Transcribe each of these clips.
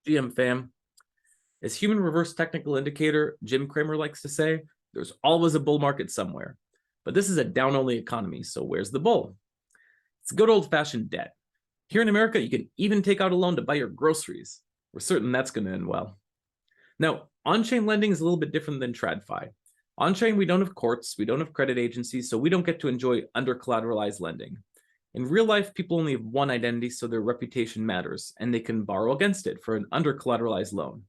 GM fam. As human reverse technical indicator, Jim Cramer likes to say, there's always a bull market somewhere. But this is a down-only economy, so where's the bull? It's good old-fashioned debt. Here in America, you can even take out a loan to buy your groceries. We're certain that's going to end well. Now, on-chain lending is a little bit different than TradFi. On-chain, we don't have courts, we don't have credit agencies, so we don't get to enjoy under-collateralized lending. In real life, people only have one identity, so their reputation matters, and they can borrow against it for an under-collateralized loan.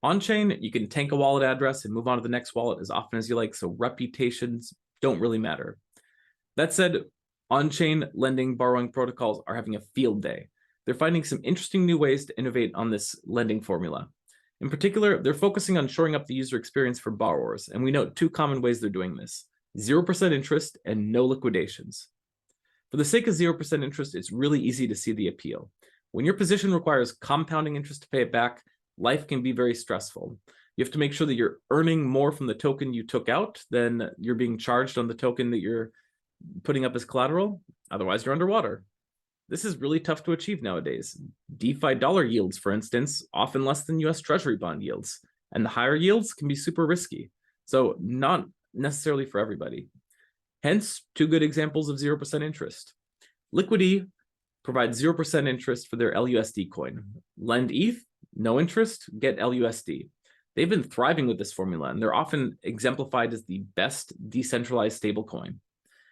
On-chain, you can tank a wallet address and move on to the next wallet as often as you like, so reputations don't really matter. That said, on-chain lending borrowing protocols are having a field day. They're finding some interesting new ways to innovate on this lending formula. In particular, they're focusing on shoring up the user experience for borrowers, and we note two common ways they're doing this: 0% interest and no liquidations. For the sake of 0% interest, it's really easy to see the appeal. When your position requires compounding interest to pay it back, life can be very stressful. You have to make sure that you're earning more from the token you took out than you're being charged on the token that you're putting up as collateral. Otherwise, you're underwater. This is really tough to achieve nowadays. DeFi dollar yields, for instance, often less than US Treasury bond yields, and the higher yields can be super risky. So not necessarily for everybody. Hence, two good examples of 0% interest. Liquidity provides 0% interest for their LUSD coin. Lend ETH, no interest, get LUSD. They've been thriving with this formula, and they're often exemplified as the best decentralized stablecoin.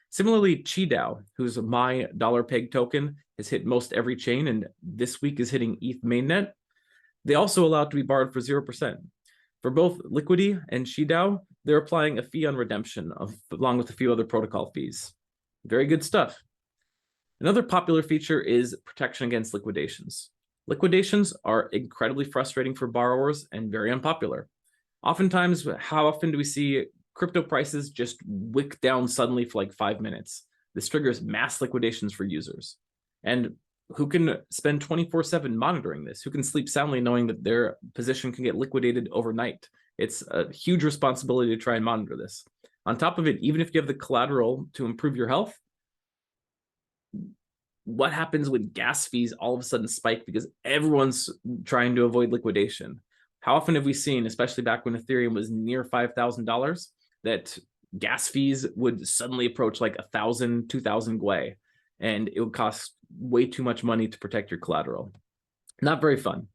Similarly, QiDao, whose my dollar peg token has hit most every chain and this week is hitting ETH mainnet, they also allow it to be borrowed for 0%. For both Liquidity and QiDao, they're applying a fee on redemption along with a few other protocol fees. Very good stuff. Another popular feature is protection against liquidations. Liquidations are incredibly frustrating for borrowers and very unpopular. Oftentimes, how often do we see crypto prices just wick down suddenly for like 5 minutes? This triggers mass liquidations for users. And who can spend 24/7 monitoring this? Who can sleep soundly knowing that their position can get liquidated overnight? It's a huge responsibility to try and monitor this. On top of it, even if you have the collateral to improve your health, what happens when gas fees all of a sudden spike because everyone's trying to avoid liquidation? How often have we seen, especially back when Ethereum was near $5,000, that gas fees would suddenly approach like 1,000, 2,000 gwei, and it would cost way too much money to protect your collateral? Not very fun.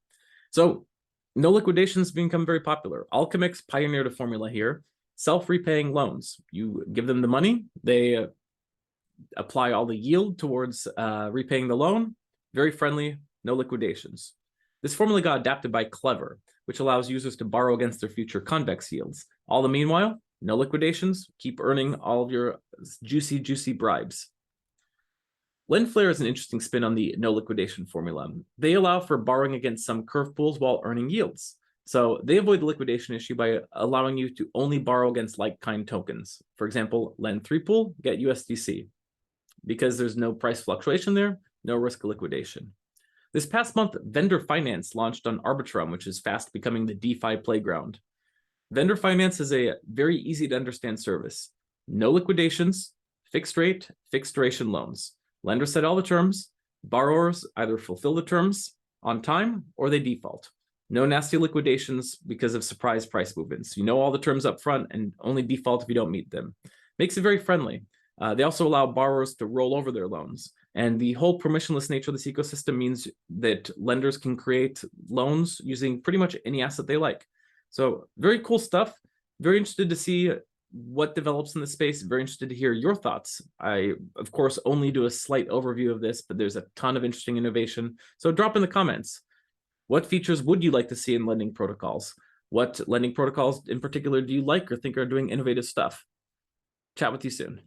So no liquidations become very popular. Alchemix pioneered a formula here: self-repaying loans. You give them the money, they apply all the yield towards repaying the loan. Very friendly, no liquidations. This formula got adapted by Clever, which allows users to borrow against their future convex yields. All the meanwhile, no liquidations, keep earning all of your juicy, juicy bribes. Lendflare is an interesting spin on the no liquidation formula. They allow for borrowing against some curve pools while earning yields. So they avoid the liquidation issue by allowing you to only borrow against like-kind tokens. For example, lend 3 pool, get USDC. Because there's no price fluctuation there, no risk of liquidation. This past month, Vendor Finance launched on Arbitrum, which is fast becoming the DeFi playground. Vendor Finance is a very easy to understand service. No liquidations, fixed rate, fixed duration loans. Lenders set all the terms. Borrowers either fulfill the terms on time or they default. No nasty liquidations because of surprise price movements. You know all the terms up front and only default if you don't meet them. Makes it very friendly. They also allow borrowers to roll over their loans. And the whole permissionless nature of this ecosystem means that lenders can create loans using pretty much any asset they like. So very cool stuff. Very interested to see what develops in the space. Very interested to hear your thoughts. I, of course, only do a slight overview of this, but there's a ton of interesting innovation. So drop in the comments. What features would you like to see in lending protocols? What lending protocols in particular do you like or think are doing innovative stuff? Chat with you soon.